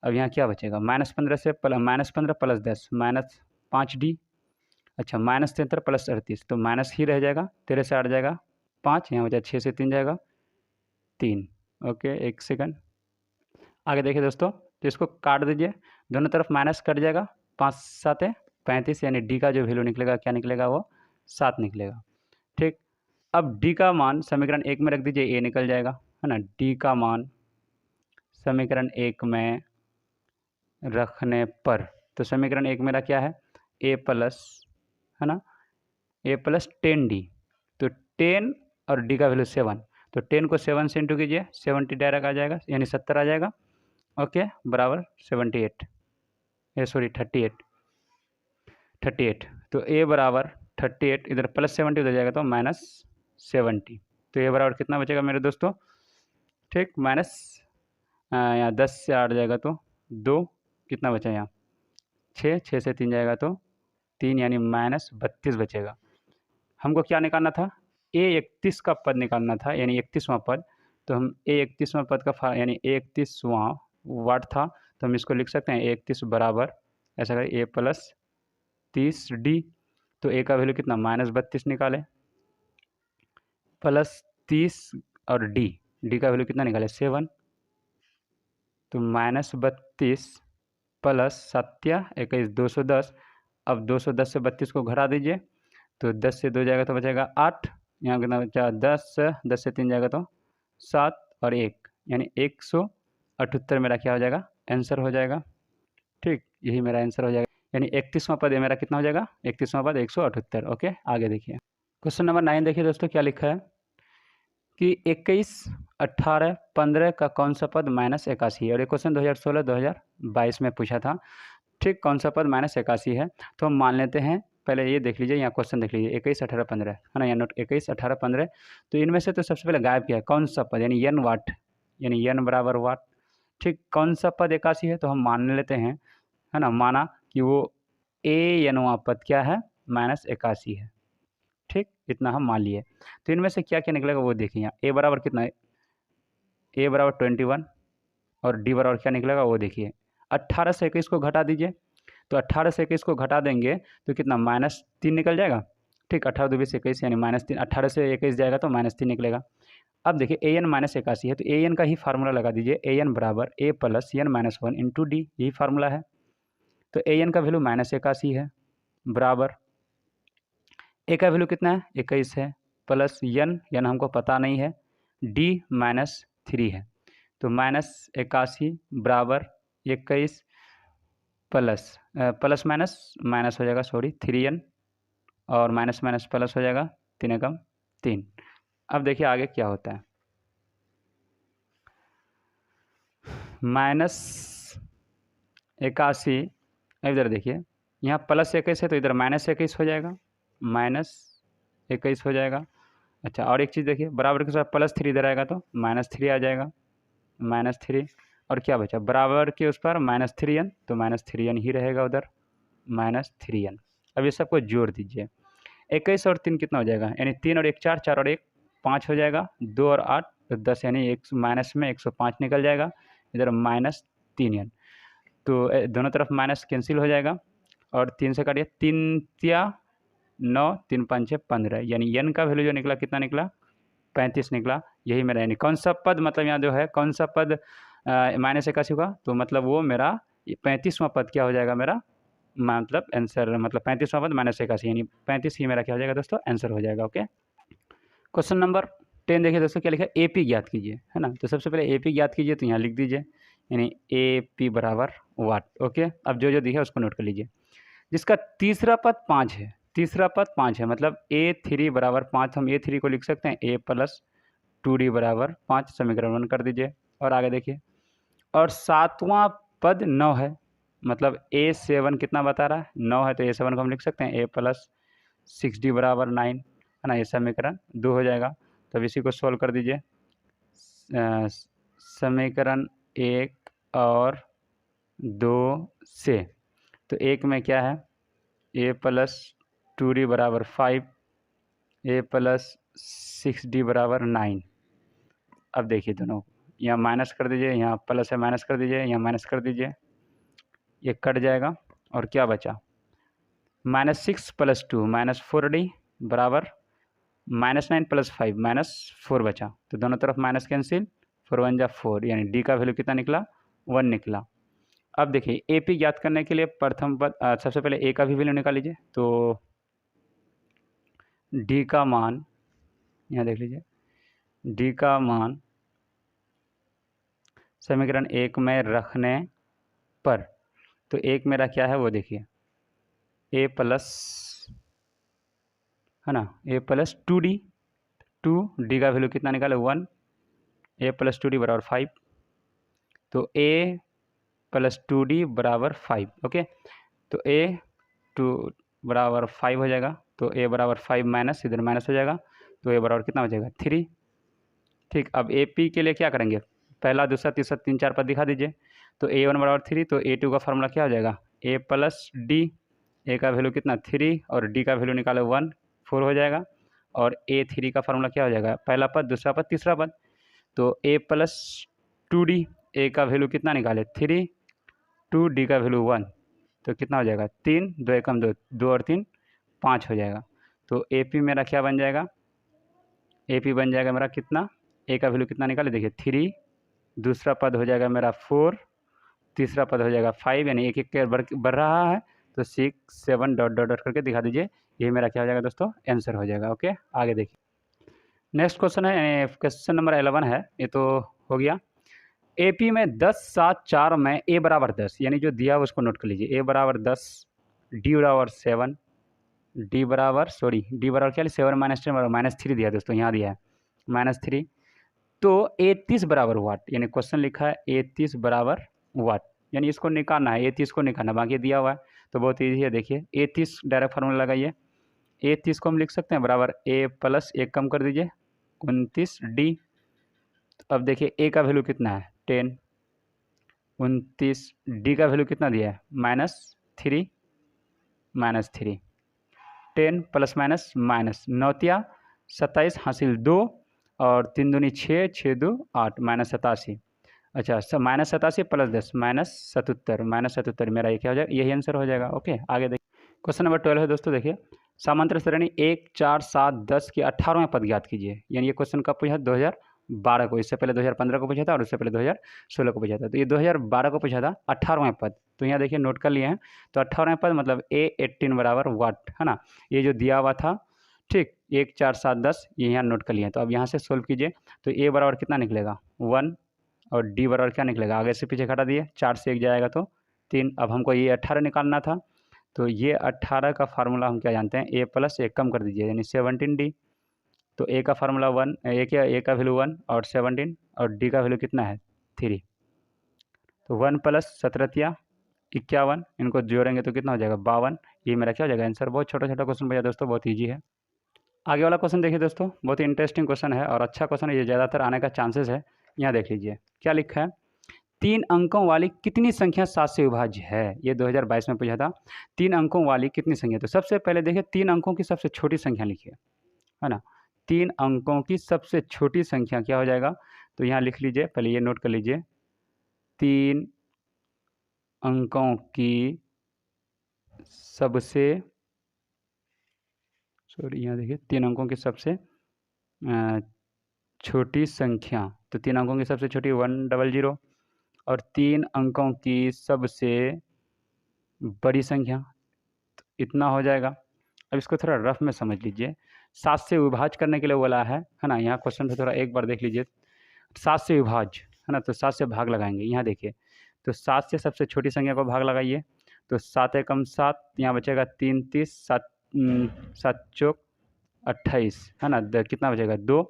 अब यहाँ क्या बचेगा -15 से -15 प्लस 10 -5D, अच्छा -73 प्लस 38, तो माइनस ही रह जाएगा, 13 से 8 जाएगा 5, यहाँ बचा 6 से 3 जाएगा 3। ओके, एक सेकंड आगे देखिए दोस्तों, तो इसको काट दीजिए, दोनों तरफ माइनस कट जाएगा, 5 7 35, यानी डी का जो वैल्यू निकलेगा क्या निकलेगा वो 7 निकलेगा। ठीक, अब डी का मान समीकरण 1 में रख दीजिए, ए निकल जाएगा है ना। डी का मान समीकरण 1 में रखने पर, तो समीकरण 1 मेरा क्या है ए प्लस है ना, ए प्लस 10D, तो 10 और डी का वैल्यू 7, तो 10 को 7 से इंटू कीजिए, 70 डायरेक्ट आ जाएगा यानी 70 आ जाएगा। ओके, बराबर 78, ये सॉरी 38, तो ए बराबर 38, इधर +70 उधर जाएगा तो -70। तो ये बराबर कितना बचेगा मेरे दोस्तों? ठीक, माइनस यहाँ 10 से 8 जाएगा तो 2, कितना बचा यहाँ 6, 6 से 3 जाएगा तो 3 यानी -32 बचेगा। हमको क्या निकालना था? A31 का पद निकालना था, यानी 31वां पद। तो हम A31वां पद का यानी A31वां वाट था, तो हम इसको लिख सकते हैं A31 बराबर ऐसा करें A+30D। तो A का वैल्यू कितना -32 निकाले, +30 और D का वैल्यू कितना निकाले 7। तो -32 प्लस 7 21 210। अब 210 से 32 को घटा दीजिए, तो 10 से 2 जाएगा तो बचेगा 8, यहाँ कितना बचा 10, 10 से 3 जाएगा तो 7 और 1 यानी 178 मेरा क्या हो जाएगा? आंसर हो जाएगा। ठीक, यही मेरा आंसर हो जाएगा, यानी 31वां पद मेरा कितना हो जाएगा? 31वां पद 178। ओके, आगे देखिए क्वेश्चन नंबर 9 देखिए दोस्तों क्या लिखा है कि 21, 18, 15 का कौन सा पद -81 है। और ये क्वेश्चन 2016-2022 में पूछा था। ठीक, कौन सा पद -81 है? तो हम मान लेते हैं, पहले ये देख लीजिए, यहाँ क्वेश्चन देख लीजिए 21, 18, 15 है ना, यहाँ नोट 21, 18, 15। तो इनमें से तो सबसे पहले गायब किया है कौन सा पद, यानी n वाट, यानी n बराबर वाट। ठीक, कौन सा पद 81 है? तो हम मान लेते हैं, है ना, माना कि वो an पद क्या है? -81 है। ठीक, इतना हम मान लिए। तो इनमें से क्या क्या निकलेगा वो देखिए, यहाँ a बराबर कितना है? a बराबर 21 और d बराबर क्या निकलेगा वो देखिए। 18 से 21 को घटा दीजिए, तो 18 से 21 को घटा देंगे तो कितना -3 निकल जाएगा। ठीक, 18 2 20 21 यानी -3, 18 से 21 जाएगा तो -3 निकलेगा। अब देखिए an -81 है, तो an का ही फार्मूला लगा दीजिए, an बराबर a plus n-1 into D, यही फार्मूला है। तो an का वैल्यू -81 है, बराबर a का वैल्यू कितना है? 21 है, प्लस n हमको पता नहीं है, d -3 है। तो -81 बराबर 21 प्लस प्लस माइनस माइनस हो जाएगा, सॉरी 3n, और माइनस माइनस प्लस हो जाएगा, 3 एकम 3। अब देखिए आगे क्या होता है, -81, इधर देखिए यहाँ +21 है तो इधर -21 हो जाएगा, -21 हो जाएगा। अच्छा, और एक चीज़ देखिए, बराबर के साथ +3 इधर आएगा तो -3 आ जाएगा, -3, और क्या बचा बराबर के उस पर -3n, तो -3n ही रहेगा उधर, -3n। अब ये सबको जोड़ दीजिए, 21 और 3 कितना हो जाएगा, यानी 3 और 1 4, 4 और 1 5 हो जाएगा, 2 और 8 तो 10, यानी एक माइनस में 105 निकल जाएगा, इधर -3n। तो दोनों तरफ माइनस कैंसिल हो जाएगा, और 3 से काटिए, 3 तिया 9, 3 5 6 15, यानी n का वैल्यू जो निकला कितना निकला? 35 निकला। यही मेरा यानी कौन सा पद, मतलब यहाँ जो है कौन सा पद -81 होगा, तो मतलब वो मेरा 35वां पद क्या हो जाएगा मेरा, मतलब आंसर, मतलब 35वां पद -81, यानी 35 ही मेरा क्या हो जाएगा दोस्तों? आंसर हो जाएगा। ओके, क्वेश्चन नंबर 10 देखिए दोस्तों क्या लिखा है, AP ज्ञात कीजिए, है ना। तो सबसे पहले AP ज्ञात कीजिए, तो यहाँ लिख दीजिए, यानी AP बराबर वाट। ओके, अब जो जो दिया है उसको नोट कर लीजिए। जिसका तीसरा पद 5 है, तीसरा पद 5 है, मतलब A3 बराबर 5, हम A3 को लिख सकते हैं A प्लस 2D बराबर 5, समीकरण 1 कर दीजिए। और आगे देखिए, और सातवां पद 9 है, मतलब A7 कितना बता रहा है? 9 है, तो A7 को हम लिख सकते हैं A प्लस 6D बराबर 9, है ना। ये समीकरण 2 हो जाएगा। तो अब इसी को सोल्व कर दीजिए, समीकरण 1 और 2 से। तो एक में क्या है, A प्लस 2D बराबर 5, A प्लस 6D बराबर 9। अब देखिए दोनों, यहाँ माइनस कर दीजिए, यहाँ प्लस है माइनस कर दीजिए, यहाँ माइनस कर दीजिए, ये कट जाएगा, और क्या बचा -6 + 2 -4D बराबर -9 + 5 -4 बचा। तो दोनों तरफ माइनस कैंसिल, 4 1 जा 4, यानी D का वैल्यू कितना निकला? 1 निकला। अब देखिए AP ज्ञात करने के लिए प्रथम पद, सबसे पहले A का भी वैल्यू निकाल लीजिए। तो D का मान, यहाँ देख लीजिए, D का मान समीकरण 1 में रखने पर, तो एक मेरा क्या है वो देखिए, A प्लस, है ना, A प्लस 2D, 2D का वैल्यू कितना निकाले? 1, A प्लस 2D बराबर 5, तो A प्लस 2D बराबर 5। ओके, तो A 2 बराबर 5 हो जाएगा। तो a बराबर 5 माइनस, इधर माइनस हो जाएगा, तो a बराबर कितना हो जाएगा 3। ठीक, अब AP के लिए क्या करेंगे, पहला दूसरा तीसरा 3 4 पद दिखा दीजिए। तो A1 बराबर 3, तो A2 का फार्मूला क्या हो जाएगा a प्लस डी, ए का वैल्यू कितना 3 और डी का वैल्यू निकालो 1, 4 हो जाएगा। और A3 का फार्मूला क्या हो जाएगा, पहला पद दूसरा पद तीसरा पद, तो a प्लस 2d, ए का वैल्यू कितना निकाले 3, 2d का वैल्यू 1, तो कितना हो जाएगा 3, 2 एकम 2, 2 और 3 5 हो जाएगा। तो AP मेरा क्या बन जाएगा, AP बन जाएगा मेरा कितना, a का वैल्यू कितना निकाले देखिए 3, दूसरा पद हो जाएगा मेरा 4, तीसरा पद हो जाएगा 5, यानी एक एक बढ़ रहा है, तो 6 7 डॉट डॉट डॉट करके दिखा दीजिए। ये मेरा क्या हो जाएगा दोस्तों, आंसर हो जाएगा। ओके, आगे देखिए नेक्स्ट क्वेश्चन है, क्वेश्चन नंबर 11 है, ये तो हो गया। AP में 10 7 4 में a बराबर 10, यानी जो दिया है उसको नोट कर लीजिए। a बराबर 10, d बराबर 7, d बराबर क्या 7 माइनस 10 माइनस 3 दिया है दोस्तों, यहाँ दिया है -3। तो A30 बराबर वाट, यानी क्वेश्चन लिखा है A30 बराबर वाट, यानी इसको निकालना है, A30 को निकालना, बाकी दिया हुआ है तो बहुत ईजी है। देखिए A30 डायरेक्ट फार्मूला लगाइए, A30 को हम लिख सकते हैं बराबर a प्लस 1 कम कर दीजिए 29d। अब देखिए a का वैल्यू कितना है 10, 29, d का वैल्यू कितना दिया है -3, 10 प्लस माइनस माइनस 9 27 हासिल 2 और 3 दूनी 6, 6 2 8, -87। अच्छा -87 प्लस 10 -77 मेरा ये क्या हो जाएगा, यही आंसर हो जाएगा। ओके, आगे देखिए क्वेश्चन नंबर 12 है दोस्तों। देखिए समांतर श्रेणी 1 4 7 10 के 18वें पद ज्ञात कीजिए, यानी ये क्वेश्चन कब पूछा 2012 को, इससे पहले 2015 को पूछा था और उससे पहले 2016 को पूछा था। तो ये 2012 को पूछा था 18वें पद, तो यहाँ देखिए नोट कर लिए हैं। तो 18वें पद मतलब A18 बराबर वाट है ना, ये जो दिया हुआ था। ठीक, 1 4 7 10 ये यहाँ नोट कर लिए हैं। तो अब यहाँ से सोल्व कीजिए, तो A बराबर कितना निकलेगा 1 और D बराबर क्या निकलेगा, आगे से पीछे घटा दिए, 4 से 1 जाएगा तो 3। अब हमको ये 18 निकालना था, तो ये 18 का फार्मूला हम क्या जानते हैं, a प्लस 1 कम कर दीजिए यानी 17d। तो a का फार्मूला 1, a का वैल्यू 1 और 17 और d का वैल्यू कितना है 3। तो 1 प्लस 17 51, इनको जोड़ेंगे तो कितना हो जाएगा 52। ये मेरा क्या हो जाएगा आंसर। बहुत छोटा छोटा क्वेश्चन भैया दोस्तों, बहुत ईजी है। आगे वाला क्वेश्चन देखिए दोस्तों, बहुत ही इंटरेस्टिंग क्वेश्चन है और अच्छा क्वेश्चन है, ये ज़्यादातर आने का चांसेस है। यहाँ देख लीजिए क्या लिखा है, 3 अंकों वाली कितनी संख्या 7 से विभाज्य है। ये 2022 में पूछा था, 3 अंकों वाली कितनी संख्या। तो सबसे पहले देखिए 3 अंकों की सबसे छोटी संख्या लिखिए, है ना। 3 अंकों की सबसे छोटी संख्या क्या हो जाएगा, तो यहाँ लिख लीजिए, पहले ये नोट कर लीजिए, 3 अंकों की सबसे यहाँ देखिए 3 अंकों की सबसे छोटी संख्या, तो 3 अंकों की सबसे छोटी 100 और 3 अंकों की सबसे बड़ी संख्या, तो इतना हो जाएगा। अब इसको थोड़ा रफ में समझ लीजिए, 7 से विभाज्य करने के लिए बोला है ना। यहाँ क्वेश्चन पे थोड़ा एक बार देख लीजिए, 7 से विभाज्य है ना, तो 7 से भाग लगाएंगे। यहाँ देखिए, तो 7 से सबसे छोटी संख्या को भाग लगाइए, तो 7 एकम 7, यहाँ बचेगा 3 30, 7 7 चौक 28 है ना, कितना बचेगा 2,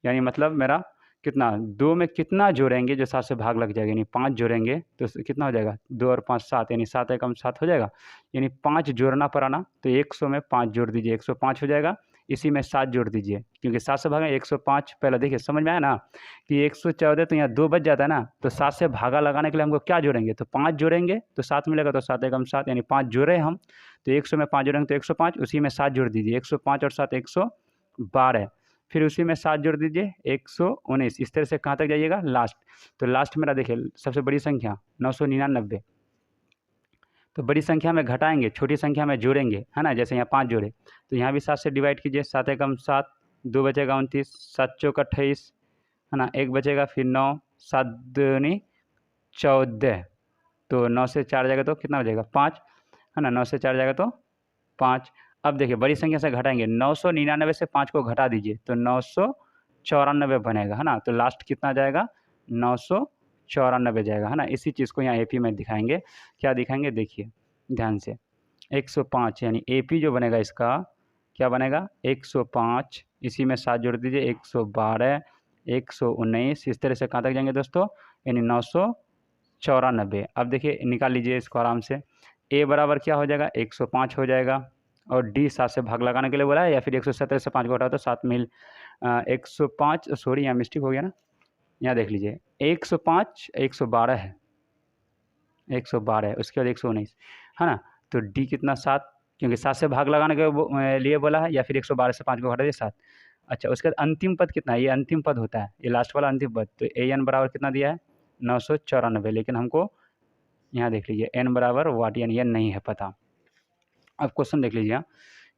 यानी मतलब मेरा कितना 2 में कितना जोड़ेंगे जो 7 से भाग लग जाएगा, यानी 5 जोड़ेंगे तो कितना हो जाएगा 2 और 5 7, यानी 7 एकम 7 हो जाएगा, यानी 5 जोड़ना पड़ाना, तो 100 में 5 जोड़ दीजिए 105 हो जाएगा। इसी में 7 जोड़ दीजिए, क्योंकि 7 से भागा 105, पहले देखिए समझ में आया ना कि 114, तो यहाँ 2 बच जाता है ना, तो 7 से भागा लगाने के लिए हमको क्या जोड़ेंगे, तो 5 जोड़ेंगे तो 7 मिलेगा, तो 7 एकम 7, यानी 5 जोड़े हम, तो 100 में 5 जोड़ेंगे तो 105, उसी में 7 जोड़ दीजिए 105 और 7 112, फिर उसी में 7 जोड़ दीजिए 119। इस तरह से कहाँ तक जाइएगा लास्ट, तो लास्ट मेरा देखिए सबसे बड़ी संख्या 999, तो बड़ी संख्या में घटाएंगे छोटी संख्या में जोड़ेंगे, है ना। जैसे यहाँ 5 जोड़े, तो यहाँ भी 7 से डिवाइड कीजिए, 7 एकम 7, 2 बचेगा 29, 7 चौक 28 है ना, 1 बचेगा, फिर 9, 7 दूनी 14, तो 9 से 4 जाएगा तो कितना बचेगा 5 है ना, 9 से 4 जाएगा तो 5। अब देखिए बड़ी संख्या से घटाएंगे, 999 से 5 को घटा दीजिए तो 994 बनेगा, है ना। तो लास्ट कितना जाएगा 994 जाएगा, है ना। इसी चीज़ को यहाँ AP में दिखाएंगे, क्या दिखाएंगे देखिए ध्यान से, 105, यानी AP जो बनेगा इसका क्या बनेगा 105, इसी में 7 जोड़ दीजिए 112, 119, इस तरह से कहाँ तक जाएंगे दोस्तों, यानी 994। अब देखिए निकाल लीजिए इसको आराम से, A बराबर क्या हो जाएगा 105 हो जाएगा, और डी 7 से भाग लगाने के लिए बोला है, या फिर 117 से 5 को घटाओ तो 7 मिल 105, सॉरी यहाँ मिस्टेक हो गया ना, यहाँ देख लीजिए 105 112 है, 112 है, उसके बाद 119 है ना। तो डी कितना 7, क्योंकि 7 से भाग लगाने के लिए बोला है, या फिर 112 से 5 को घटा दिए 7। अच्छा, उसके बाद अंतिम पद कितना है, ये अंतिम पद होता है, ये लास्ट वाला अंतिम पद। तो ए एन बराबर कितना दिया है 994, लेकिन हमको यहाँ देख लीजिए एन बराबर वाट यानी एन नहीं है पता। अब क्वेश्चन देख लीजिए,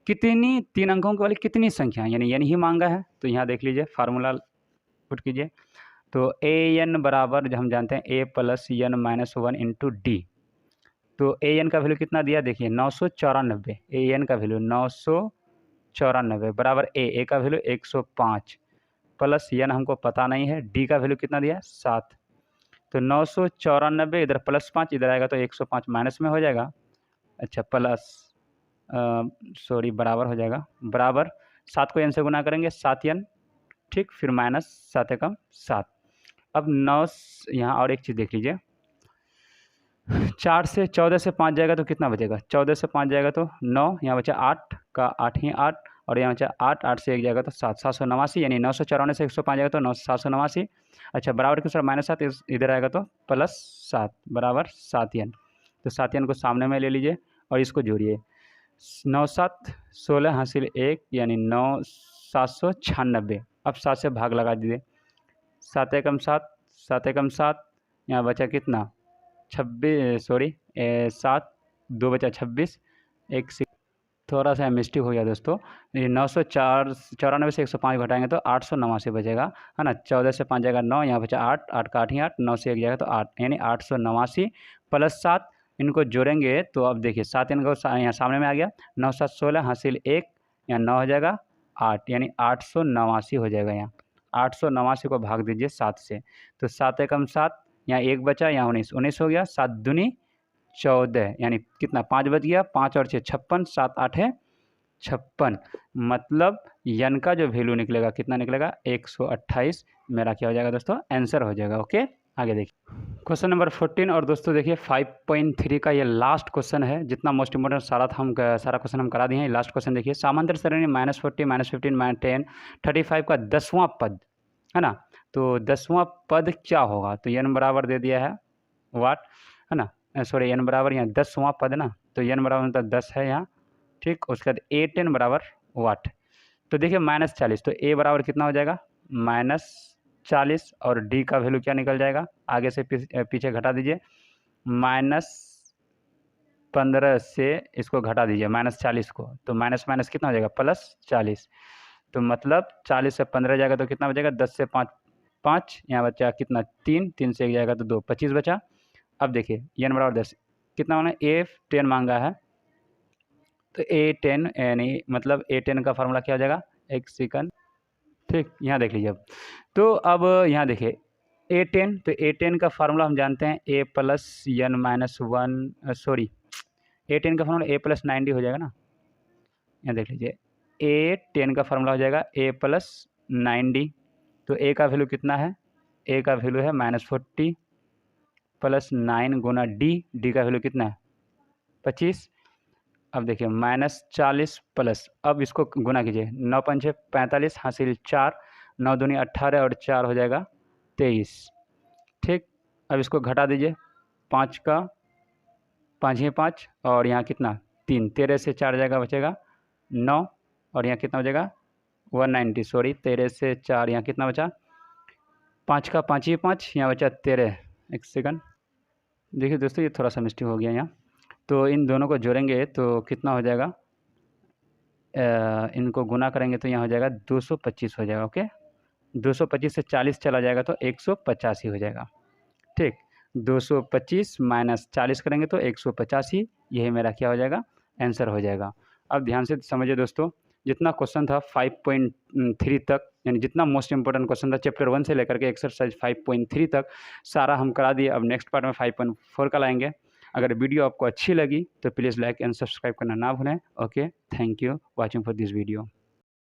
कितनी 3 अंकों के वाली कितनी संख्या यानी एन ही मांगा है। तो यहाँ देख लीजिए फार्मूला पुट कीजिए, तो ए एन बराबर जो हम जानते हैं A plus N minus 1 into D. तो ए एन का वैल्यू कितना दिया देखिए 994, ए एन का वैल्यू 994 बराबर ए का वैल्यू 105 प्लस एन हमको पता नहीं है, डी का वैल्यू कितना दिया 7। तो 994 इधर प्लस 5 इधर आएगा तो 105 माइनस में हो जाएगा। अच्छा प्लस सॉरी बराबर हो जाएगा, बराबर 7 को एन से गुना करेंगे 7 एन, ठीक, फिर माइनस 7 एकम 7। अब 9 यहाँ और एक चीज़ देख लीजिए, 4 से 14 से 5 जाएगा तो कितना बचेगा, 14 से 5 जाएगा तो 9, यहाँ बचा 8 का 8 ही 8, और यहाँ बचा 8, 8 से 1 जाएगा तो 7, 789, यानी 994 से 105 जाएगा तो 789। अच्छा बराबर के सर माइनस 7 इधर आएगा तो प्लस 7 बराबर 7 एन। तो 7 एन को सामने में ले लीजिए और इसको जोड़िए, 9 7 16 हासिल 1 यानी 9 796। अब 7 से भाग लगा दीजिए, 7 एकम 7, 7 एकम 7, यहाँ बचा कितना 26, सॉरी 7, 2 बचा 26, एक थोड़ा सा मिस्टेक हो गया दोस्तों, ये 994 से 105 घटाएंगे तो 889 बचेगा, है ना। 14 से 5 जाएगा 9, यहाँ बचा 8, 8 का 8 ही 8, 9 से 1 जाएगा तो 8, यानी 889 प्लस 7, इनको जोड़ेंगे तो अब देखिए 7 इनको यहाँ सामने में आ गया, 9 7 16 हासिल 1, यहाँ 9 हो जाएगा 8, यानी 889 हो जाएगा। यहाँ 889 को भाग दीजिए 7 से, तो 7 एकम 7, यहाँ 1 बचा, यहाँ 19, 19 हो गया, 7 दूनी 14, यानी कितना 5 बच गया, 5 और 6 56, 7 8 है 56, मतलब यन का जो वैल्यू निकलेगा कितना निकलेगा 128, मेरा क्या हो जाएगा दोस्तों आंसर हो जाएगा। ओके, आगे देखिए क्वेश्चन नंबर 14, और दोस्तों देखिए 5.3 का ये लास्ट क्वेश्चन है, जितना मोस्ट इंपोर्टेंट सारा क्वेश्चन हम करा दिए हैं। लास्ट क्वेश्चन देखिए, समांतर श्रेणी -40 -15 -10 35 का 10वां पद, है ना। तो 10वां पद क्या होगा, तो एन बराबर दे दिया है वाट, है ना, सॉरी एन बराबर यहाँ 10वां पद ना, तो एन बराबर मतलब 10 है यहाँ, ठीक। उसके बाद A10 बराबर वाट, तो देखिए -40, तो ए बराबर कितना हो जाएगा -40, और डी का वैल्यू क्या निकल जाएगा, आगे से पीछे घटा दीजिए, -15 से इसको घटा दीजिए -40 को, तो माइनस माइनस कितना हो जाएगा +40, तो मतलब 40 से 15 जाएगा तो कितना बचेगा, 10 से 5 5, यहाँ बचा कितना 3, 3 से 1 जाएगा तो 2, 25 बचा। अब देखिए एन बराबर 10 कितना होना, A10 मांगा है, तो A10 यानी मतलब A10 का फार्मूला क्या हो जाएगा, एक सेकंड, ठीक, यहाँ देख लीजिए अब। तो अब यहाँ देखिए A10, तो A10 का फार्मूला हम जानते हैं A plus N minus 1, sorry A10 का फार्मूला A प्लस 90 हो जाएगा ना, यहाँ देख लीजिए A10 का फार्मूला हो जाएगा A प्लस 90, तो A का वैल्यू कितना है, A का वैल्यू है -40 प्लस 9 गुना डी का वैल्यू कितना है 25। अब देखिए -40 प्लस, अब इसको गुना कीजिए, 9 5 6 45 हासिल 4, 9 दूनी 18 और 4 हो जाएगा 23, ठीक। अब इसको घटा दीजिए, 5 का 5 ही 5, और यहाँ कितना 3, 13 से 4 जाएगा बचेगा 9, और यहाँ कितना हो जाएगा 190, सॉरी 13 से 4, यहाँ कितना बचा 5 का 5 ही 5, यहाँ बचा 13, एक सेकंड देखिए दोस्तों ये थोड़ा सा मिस्टेक हो गया यहाँ, तो इन दोनों को जोड़ेंगे तो कितना हो जाएगा, इनको गुना करेंगे तो यहाँ हो जाएगा 225 हो जाएगा। ओके, 225 से 40 चला जाएगा तो 185 हो जाएगा, ठीक। 225 माइनस 40 करेंगे तो 185, यही मेरा क्या हो जाएगा आंसर हो जाएगा। अब ध्यान से समझिए दोस्तों, जितना क्वेश्चन था 5.3 तक, यानी जितना मोस्ट इंपोर्टेंट क्वेश्चन था चैप्टर 1 से लेकर के एक्सरसाइज 5.3 तक सारा हम करा दिए। अब नेक्स्ट पार्ट में 5.4 का लाएंगे। अगर वीडियो आपको अच्छी लगी तो प्लीज़ लाइक एंड सब्सक्राइब करना ना भूलें। Okay, thank you watching for this video.